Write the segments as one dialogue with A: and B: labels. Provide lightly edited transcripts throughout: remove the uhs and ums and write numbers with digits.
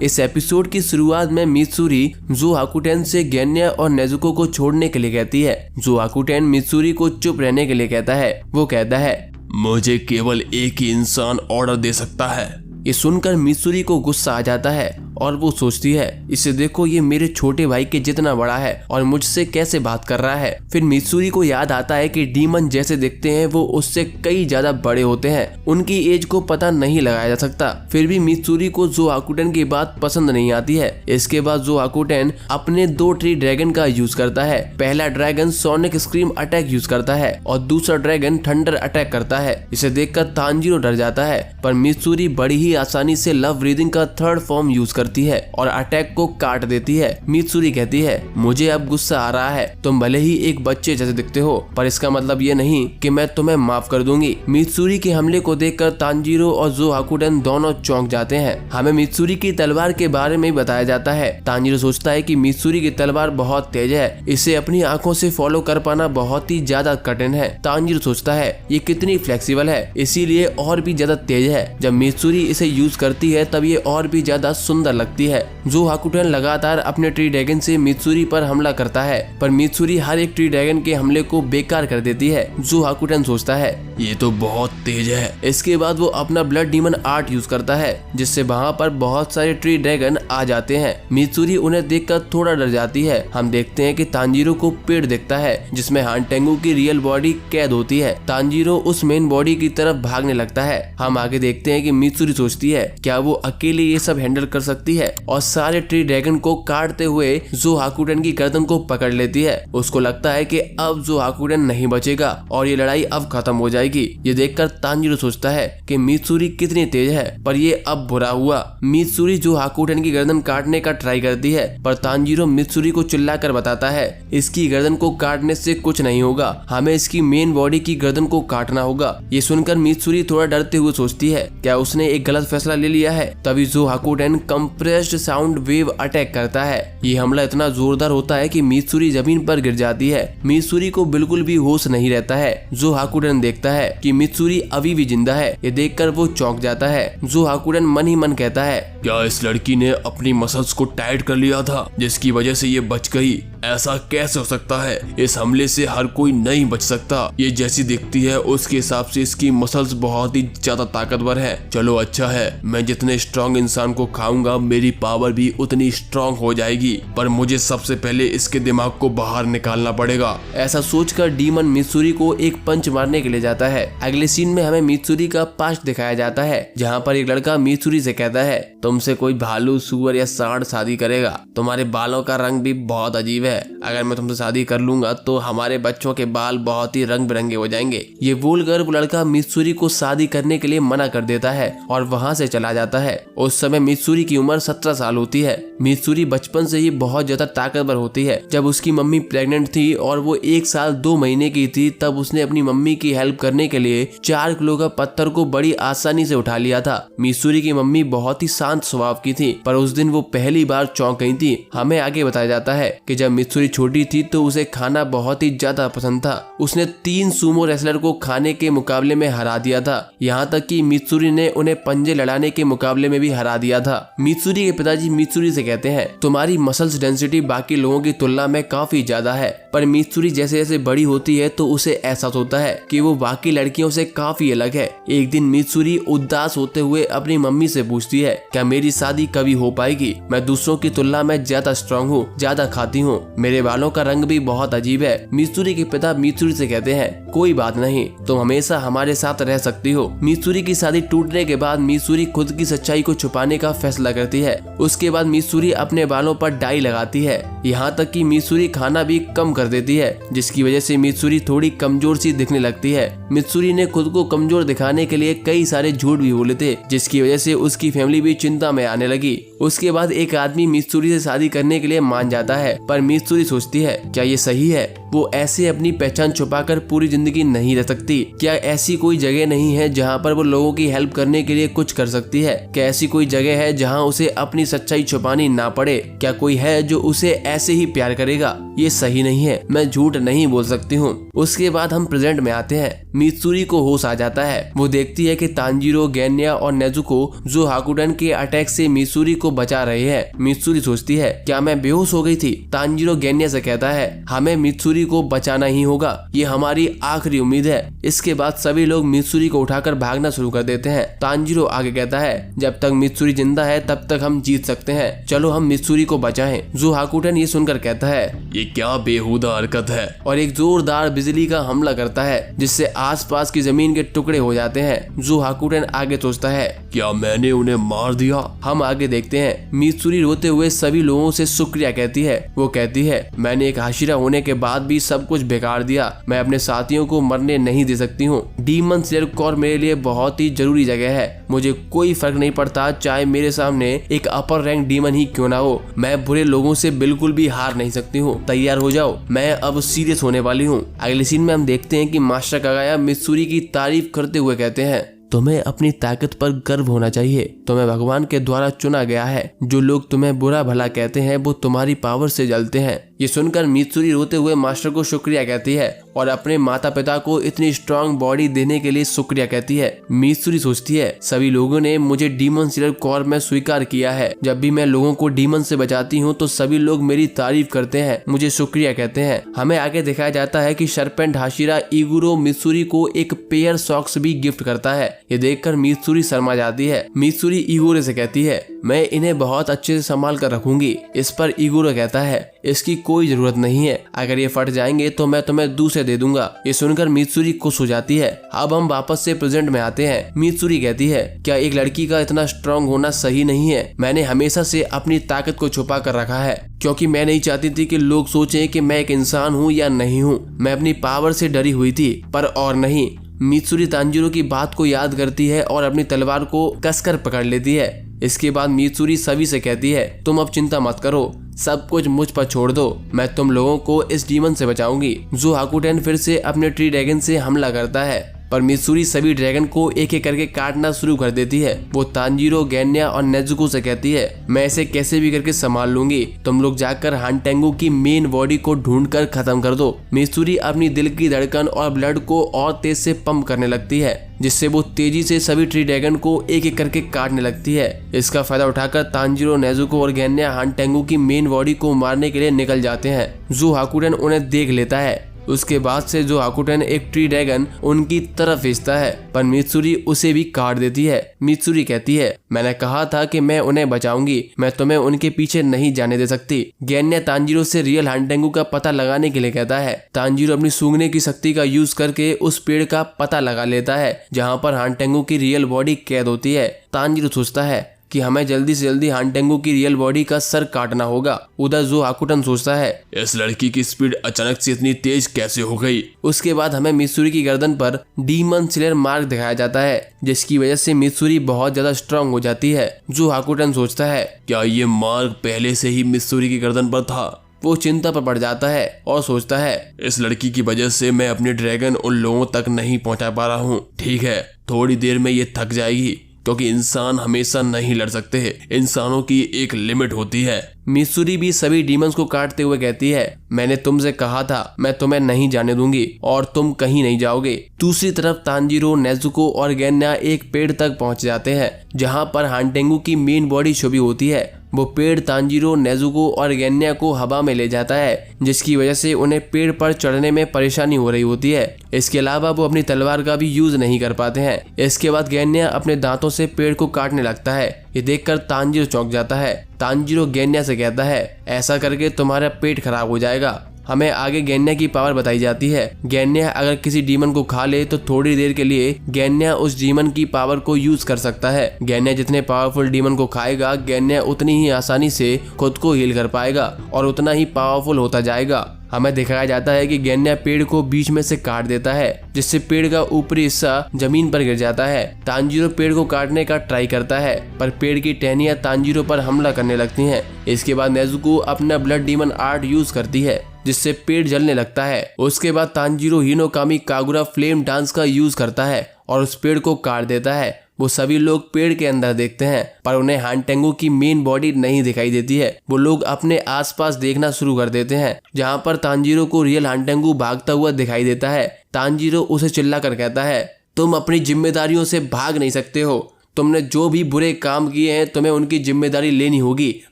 A: इस एपिसोड की शुरुआत में मित्सुरी जो हाकुटेन से गेन्या और नेजुको को छोड़ने के लिए कहती है। जो हाकुटेन मित्सुरी को चुप रहने के लिए कहता है। वो कहता है,
B: मुझे केवल एक ही इंसान ऑर्डर दे सकता है।
A: ये सुनकर मित्सुरी को गुस्सा आ जाता है और वो सोचती है, इसे देखो, ये मेरे छोटे भाई के जितना बड़ा है और मुझसे कैसे बात कर रहा है। फिर मित्सुरी को याद आता है कि डीमन जैसे दिखते हैं वो उससे कई ज्यादा बड़े होते हैं, उनकी एज को पता नहीं लगाया जा सकता। फिर भी मित्सुरी को जो हाकुटेन की बात पसंद नहीं आती है। इसके बाद जो हाकुटेन अपने 2 ट्री ड्रैगन का यूज करता है। पहला dragon sonic scream attack use करता है और दूसरा ड्रैगन थंडर अटैक करता है। इसे देखकर तांजीरो डर जाता है, पर मित्सुरी बड़ी ही आसानी से लव ब्रीदिंग का 3rd फॉर्म यूज करती है और अटैक को काट देती है। मित्सुरी कहती है, मुझे अब गुस्सा आ रहा है, तुम भले ही एक बच्चे जैसे दिखते हो, पर इसका मतलब ये नहीं कि मैं तुम्हें माफ कर दूंगी। मित्सुरी के हमले को देखकर तांजीरो और जो हाकुटेन दोनों चौंक जाते हैं। हमें मित्सुरी की तलवार के बारे में बताया जाता है। तांजीरो सोचता है कि मित्सुरी की तलवार बहुत तेज है, इसे अपनी आंखों से फॉलो कर पाना बहुत ही ज्यादा कठिन है। तांजीरो सोचता है ये कितनी फ्लेक्सिबल है, इसीलिए और भी ज्यादा तेज है। जब मित्सुरी इसे यूज करती है तब ये और भी ज्यादा सुंदर लगती है। जो हाकुटेन लगातार अपने ट्री ड्रैगन से मित्सुरी पर हमला करता है, पर मित्सुरी हर एक ट्री ड्रैगन के हमले को बेकार कर देती है। जो हाकुटेन सोचता है
B: ये तो बहुत तेज है।
A: इसके बाद वो अपना ब्लड डीमन आर्ट यूज करता है, जिससे वहाँ पर बहुत सारे ट्री ड्रैगन आ जाते हैं। मित्सुरी उन्हें देखकर थोड़ा डर जाती है। हम देखते हैं कि तांजीरो को पेड़ दिखता है जिसमें हानटेंगू की रियल बॉडी कैद होती है। तांजीरो उस मेन बॉडी की तरफ भागने लगता है। हम आगे देखते हैं कि मित्सुरी सोचती है क्या वो अकेले ये सब हैंडल कर सकती है, और सारे ट्री ड्रैगन को काटते हुए जो हाकुटेन की गर्दन को पकड़ लेती है। उसको लगता है कि अब जो हाकुटेन नहीं बचेगा और ये लड़ाई अब खत्म हो जाएगी। ये देखकर तांजीरो सोचता है कि मित्सुरी कितनी तेज है, पर ये अब बुरा हुआ। मित्सुरी जो हाकुटेन की गर्दन काटने का ट्राई करती है, पर तांजीरो मित्सुरी को चिल्लाकर बताता है इसकी गर्दन को काटने से कुछ नहीं होगा, हमें इसकी मेन बॉडी की गर्दन को काटना होगा। ये सुनकर मित्सुरी थोड़ा डरते हुए सोचती है क्या उसने एक गलत फैसला ले लिया है। तभी जो हाकुटेन कंप्रेस्ड साउंड वेव अटैक करता है। ये हमला इतना जोरदार होता है कि मित्सुरी जमीन पर गिर जाती है। मित्सुरी को बिल्कुल भी होश नहीं रहता है। जो हाकुटेन देखता है कि मित्सुरी अभी भी जिंदा है। ये देखकर वो चौंक जाता है। जो हाकुटेन मन ही मन कहता है,
B: क्या इस लड़की ने अपनी मसल्स को टाइट कर लिया था जिसकी वजह से ये बच गई? ऐसा कैसे हो सकता है? इस हमले से हर कोई नहीं बच सकता। ये जैसी दिखती है उसके हिसाब से इसकी मसल्स बहुत ही ज्यादा ताकतवर है। चलो अच्छा है, मैं जितने स्ट्रॉन्ग इंसान को खाऊंगा मेरी पावर भी उतनी स्ट्रॉन्ग हो जाएगी, पर मुझे सबसे पहले इसके दिमाग को बाहर निकालना पड़ेगा।
A: ऐसा सोचकर डीमन मित्सुरी को एक पंच मारने के लिए जाता है। अगले सीन में हमें मित्सुरी का पास्ट दिखाया जाता है, जहाँ पर एक लड़का मित्सुरी से कहता है तुमसे कोई भालू, सुअर या सांड शादी करेगा? तुम्हारे बालों का रंग भी बहुत अजीब है, अगर मैं तुमसे शादी कर लूंगा तो हमारे बच्चों के बाल बहुत ही रंग बिरंगे हो जाएंगे। ये बोलकर वो लड़का मित्सुरी को शादी करने के लिए मना कर देता है और वहाँ से चला जाता है। उस समय मित्सुरी की उम्र 17 साल होती है। मित्सुरी बचपन से ही बहुत ज्यादा ताकतवर होती है। जब उसकी मम्मी प्रेग्नेंट थी और वो 1 साल 2 महीने की थी, तब उसने अपनी मम्मी की हेल्प करने के लिए 4 किलो का पत्थर को बड़ी आसानी से उठा लिया था। मित्सुरी की मम्मी बहुत ही शांत स्वभाव की थी, पर उस दिन वो पहली बार चौंक गई थी। हमें आगे बताया जाता है कि जब मित्सुरी छोटी थी तो उसे खाना बहुत ही ज्यादा पसंद था। उसने 3 सुमो रेसलर को खाने के मुकाबले में हरा दिया था। यहाँ तक कि मित्सुरी ने उन्हें पंजे लड़ाने के मुकाबले में भी हरा दिया था। मित्सुरी के पिताजी मित्सुरी से कहते हैं तुम्हारी मसल्स डेंसिटी बाकी लोगों की तुलना में काफी ज्यादा है, पर मित्सुरी जैसे जैसे बड़ी होती है तो उसे एहसास होता है कि वो बाकी लड़कियों से काफी अलग है। एक दिन मित्सुरी उदास होते हुए अपनी मम्मी से पूछती है क्या मेरी शादी कभी हो पाएगी? मैं दूसरों की तुलना में ज्यादा स्ट्रॉन्ग हूँ, ज्यादा खाती हूँ, मेरे बालों का रंग भी बहुत अजीब है। मित्सुरी के पिता मित्सुरी से कहते हैं कोई बात नहीं, तुम हमेशा हमारे साथ रह सकती हो। मित्सुरी की शादी टूटने के बाद मित्सुरी खुद की सच्चाई को छुपाने का फैसला करती है। उसके बाद मित्सुरी अपने बालों पर डाई लगाती है। यहाँ तक कि मित्सुरी खाना भी कम कर देती है, जिसकी वजह से मित्सुरी थोड़ी कमजोर सी दिखने लगती है। मित्सुरी ने खुद को कमजोर दिखाने के लिए कई सारे झूठ भी बोले थे, जिसकी वजह से उसकी फैमिली भी चिंता में आने लगी। उसके बाद एक आदमी मित्सुरी से शादी करने के लिए मान जाता है, पर मित्सुरी सोचती है क्या ये सही है? वो ऐसे अपनी पहचान छुपाकर पूरी जिंदगी नहीं रह सकती। क्या ऐसी कोई जगह नहीं है जहाँ पर वो लोगों की हेल्प करने के लिए कुछ कर सकती है? क्या ऐसी कोई जगह है जहाँ उसे अपनी सच्चाई छुपानी ना पड़े? क्या कोई है जो उसे ऐसे ही प्यार करेगा? ये सही नहीं है, मैं झूठ नहीं बोल सकती हूँ। उसके बाद हम प्रेजेंट में आते हैं। मित्सुरी को होश आ जाता है। वो देखती है कि तांजीरो, गेन्या और नेजुको जो हाकुडन के अटैक से मित्सुरी को बचा रहे हैं। मित्सुरी सोचती है क्या मैं बेहोश हो गई थी? तांजीरो गेन्या से कहता है हमें मित्सुरी को बचाना ही होगा, ये हमारी आखिरी उम्मीद है। इसके बाद सभी लोग मित्सुरी को उठाकर भागना शुरू कर देते हैं। तांजीरो आगे कहता है जब तक मित्सुरी जिंदा है तब तक हम जीत सकते हैं, चलो हम मित्सुरी को बचाएं। जो हाकुडन ये सुनकर कहता है
B: ये क्या बेहुदा हरकत है,
A: और एक जोरदार बिजली का हमला करता है जिससे आसपास की जमीन के टुकड़े हो जाते हैं। जो हाकुडन आगे सोचता है
B: क्या मैंने उन्हें मार दिया?
A: हम आगे देखते हैं मित्सुरी रोते हुए सभी लोगों से शुक्रिया कहती है। वो कहती है मैंने एक हाशिरा होने के बाद भी सब कुछ बेकार दिया, मैं अपने साथियों को मरने नहीं दे सकती हूँ। डीमन स्लेयर कोर मेरे लिए बहुत ही जरूरी जगह है, मुझे कोई फर्क नहीं पड़ता चाहे मेरे सामने एक अपर रैंक डीमन ही क्यों ना हो, मैं बुरे लोगों से बिल्कुल भी हार नहीं सकती हूँ। तैयार हो जाओ, मैं अब सीरियस होने वाली हूँ। अगले सीन में हम देखते हैं कि मास्टर कागाया मित्सुरी की तारीफ करते हुए कहते हैं तुम्हें अपनी ताकत पर गर्व होना चाहिए, तुम्हें भगवान के द्वारा चुना गया है। जो लोग तुम्हें बुरा भला कहते हैं वो तुम्हारी पावर से जलते हैं। ये सुनकर मित्सुरी रोते हुए मास्टर को शुक्रिया कहती है और अपने माता पिता को इतनी स्ट्रांग बॉडी देने के लिए शुक्रिया कहती है। मित्सुरी सोचती है सभी लोगों ने मुझे डीमन स्लेयर कोर में स्वीकार किया है। जब भी मैं लोगों को डीमन से बचाती हूँ तो सभी लोग मेरी तारीफ करते हैं, मुझे शुक्रिया कहते हैं। हमें आगे दिखाया जाता है कि सरपेंट हाशिरा इगुरो मित्सुरी को एक पेयर सॉक्स भी गिफ्ट करता है। ये देखकर मित्सुरी शर्मा जाती है। मित्सुरी इगुरो से कहती है मैं इन्हें बहुत अच्छे से संभाल कर रखूंगी। इस पर इगुरो कहता है इसकी कोई जरूरत नहीं है, अगर ये फट जाएंगे तो मैं तुम्हें दूसरे दे दूंगा। ये सुनकर मित्सुरी खुश हो जाती है। अब हम वापस से प्रेजेंट में आते हैं। मित्सुरी कहती है क्या एक लड़की का इतना स्ट्रांग होना सही नहीं है? मैंने हमेशा से अपनी ताकत को छुपा कर रखा है क्योंकि मैं नहीं चाहती थी कि लोग सोचें कि मैं एक इंसान हूँ या नहीं हूँ। मैं अपनी पावर से डरी हुई थी पर और नहीं। मित्सुरी तांजीरो की बात को याद करती है और अपनी तलवार को कसकर पकड़ लेती है। इसके बाद मित्सुरी सभी से कहती है तुम अब चिंता मत करो, सब कुछ मुझ पर छोड़ दो, मैं तुम लोगों को इस डीमन से बचाऊंगी। जो हाकुटेन फिर से अपने ट्री ड्रैगन से हमला करता है पर मित्सुरी सभी ड्रैगन को एक एक करके काटना शुरू कर देती है। वो तांजीरो, गेन्या और नेजुको से कहती है मैं इसे कैसे भी करके संभाल लूंगी, तुम लोग जाकर हानटेंगू की मेन बॉडी को ढूंढकर खत्म कर दो। मित्सुरी अपनी दिल की धड़कन और ब्लड को और तेज से पंप करने लगती है जिससे वो तेजी से सभी ट्री ड्रैगन को एक एक करके काटने लगती है। इसका फायदा उठाकर तांजीरो, नेजुको और गेन्या हानटेंगू की मेन बॉडी को मारने के लिए निकल जाते हैं। जो हाकुटेन उन्हें देख लेता है। उसके बाद से जो हाकुटेन एक ट्री ड्रैगन उनकी तरफ भेजता है पर मित्सुरी उसे भी काट देती है। मित्सुरी कहती है मैंने कहा था कि मैं उन्हें बचाऊंगी, मैं तुम्हें उनके पीछे नहीं जाने दे सकती। गेन्या तांजीरो से रियल हानटेंगू का पता लगाने के लिए कहता है। तांजीरो अपनी सूंघने की शक्ति का यूज करके उस पेड़ का पता लगा लेता है जहाँ पर हानटेंगू की रियल बॉडी कैद होती है। तांजीरो सोचता है कि हमें जल्दी से जल्दी हानटेंगू की रियल बॉडी का सर काटना होगा। उधर जो हाकुटेन सोचता है
B: इस लड़की की स्पीड अचानक से इतनी तेज कैसे हो गई।
A: उसके बाद हमें मित्सुरी की गर्दन पर डीमन स्लेयर मार्क दिखाया जाता है जिसकी वजह से मित्सुरी बहुत ज्यादा स्ट्रांग हो जाती है। जो हाकुटेन सोचता है
B: क्या ये मार्क पहले से ही मित्सुरी की गर्दन पर था?
A: वो चिंता पर पड़ जाता है और सोचता है
B: इस लड़की की वजह से मैं अपने ड्रैगन उन लोगों तक नहीं पहुंचा पा रहा हूँ। ठीक है, थोड़ी देर में ये थक जाएगी क्योंकि इंसान हमेशा नहीं लड़ सकते हैं, इंसानों की एक लिमिट होती है।
A: मित्सुरी भी सभी डीमंस को काटते हुए कहती है मैंने तुमसे कहा था मैं तुम्हें नहीं जाने दूंगी और तुम कहीं नहीं जाओगे। दूसरी तरफ तांजीरो, नेजुको और गेन्या एक पेड़ तक पहुंच जाते हैं जहां पर हानटेंगू की मेन बॉडी छुपी होती है। वो पेड़ तांजीरो, नेजुको और गेन्या को हवा में ले जाता है जिसकी वजह से उन्हें पेड़ पर चढ़ने में परेशानी हो रही होती है। इसके अलावा वो अपनी तलवार का भी यूज नहीं कर पाते हैं। इसके बाद गेन्या अपने दांतों से पेड़ को काटने लगता है। ये देखकर तांजीरो चौंक जाता है। तांजीरो गेन्या से कहता है ऐसा करके तुम्हारा पेट खराब हो जाएगा। हमें आगे गेन्या की पावर बताई जाती है। गेन्या अगर किसी डीमन को खा ले तो थोड़ी देर के लिए गेन्या उस डीमन की पावर को यूज कर सकता है। गेन्या जितने पावरफुल डीमन को खाएगा गेन्या उतनी ही आसानी से खुद को हील कर पाएगा और उतना ही पावरफुल होता जाएगा। हमें दिखाया जाता है कि गेन्या पेड़ को बीच में से काट देता है, जिससे पेड़ का ऊपरी हिस्सा जमीन पर गिर जाता है। तांजीरो पेड़ को काटने का ट्राई करता है, पर पेड़ की टहनियां तांजीरो पर हमला करने लगती हैं। इसके बाद नेजुको अपना ब्लड डीमन आर्ट यूज करती है, जिससे पेड़ जलने लगता है। उसके बाद Tanjiro Hinokami Kagura flame dance का यूज करता है और उस पेड़ को काट देता है। वो सभी लोग पेड़ के अंदर देखते हैं, पर उन्हें हानटेंगू की मेन बॉडी नहीं दिखाई देती है। वो लोग अपने आसपास देखना शुरू कर देते हैं, जहां पर तांजीरो को रियल हानटेंगू भागता हुआ दिखाई देता है। तांजीरो उसे चिल्लाकर कहता है, तुम अपनी जिम्मेदारियों से भाग नहीं सकते हो। तुमने जो भी बुरे काम किए हैं तुम्हें उनकी जिम्मेदारी लेनी होगी।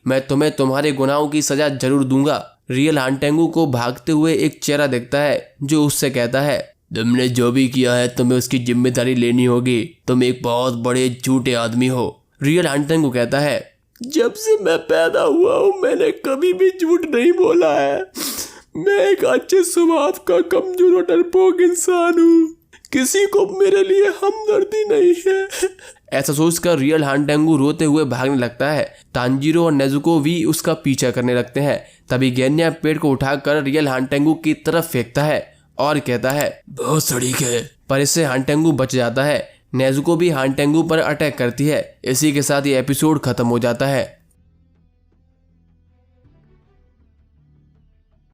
A: मैं तुम्हें तुम्हारे गुनाहों की सजा जरूर दूंगा। रियल हानटेंगू को भागते हुए एक चेहरा दिखता है जो उससे कहता है, तुमने जो भी किया है तुम्हें उसकी जिम्मेदारी लेनी होगी। तुम एक बहुत बड़े झूठे आदमी हो। रियल हानटेंगू कहता है,
B: जब से मैं पैदा हुआ हूँ मैंने कभी भी झूठ नहीं बोला है। मैं एक अच्छे स्वभाव का कमजोर और डरपोक इंसान हूँ। किसी को मेरे लिए हमदर्दी नहीं है।
A: ऐसा सोचकर रियल हानटेंगू रोते हुए भागने लगता है। तांजीरो और नेजुको भी उसका पीछा करने लगते हैं। तभी गेन्या पेड़ को उठाकर रियल हानटेंगू की तरफ फेंकता है और कहता है,
B: बहुत सड़ीक है।
A: पर इससे हानटेंगू बच जाता है। नेजुको भी हानटेंगू पर अटैक करती है। इसी के साथ ये एपिसोड खत्म हो जाता है।